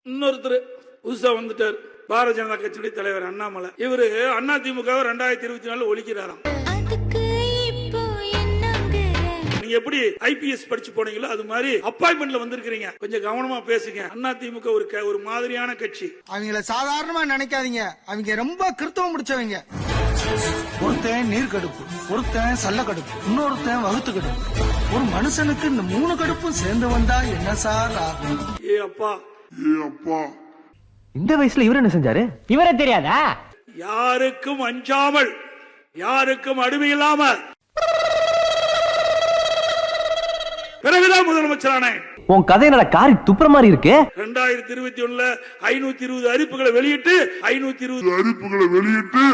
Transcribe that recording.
இன்னொருத்தர் புதுசா வந்துட்டார், பாரதிய ஜனதா கட்சியுடைய தலைவர் அண்ணாமலை. இவரு அதிமுக 2024 ஒழிக்கிறாராம். நீங்க எப்படி ஐபிஎஸ் படிச்சு போனீங்களோ அது மாதிரி அப்பாயின்மெண்ட்ல வந்திருக்கீங்க, கொஞ்சம் கவனமா பேசுங்க. அதிமுக ஒரு மாதிரியான கட்சி. அவங்கள சாதாரணமா நினைக்காதீங்க, அவங்க ரொம்ப கிறிஸ்தவம் முடிச்சவங்க. ஒருத்தன் நீர் கடுப்பு, ஒருத்தன் சல்ல கடுப்பு, இன்னொருத்தன் வகுத்து கடுப்பு. ஒரு மனுஷனுக்கு இந்த 3 கடுப்பும் சேர்ந்து வந்தா என்ன சார் ஆகும்? ஏ அப்பா, இந்த வயசுல இவர் என்ன செஞ்சாரு? இவரே தெரியாதா? யாருக்கும் அஞ்சாமல், யாருக்கும் அடிமை இல்லாமல் பிறகுதான் முதலமைச்சரான. உன் கதை என்னடா காரி துப்புற மாதிரி இருக்கு? 2021 520 அறிவிப்புகளை வெளியிட்டு 520 அறிவிப்புகளை வெளியிட்டு